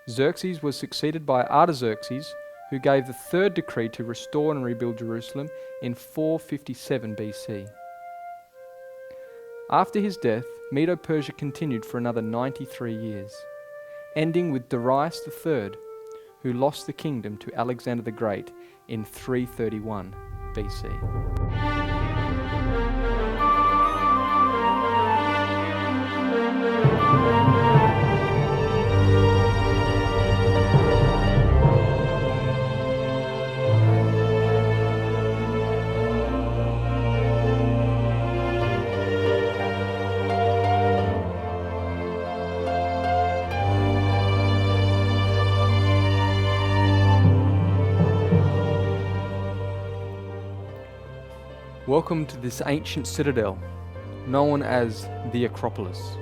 Xerxes was succeeded by Artaxerxes, who gave the third decree to restore and rebuild Jerusalem in 457 BC. After his death, Medo-Persia continued for another 93 years, ending with Darius III, who lost the kingdom to Alexander the Great in 331 BC. Welcome to this ancient citadel, known as the Acropolis.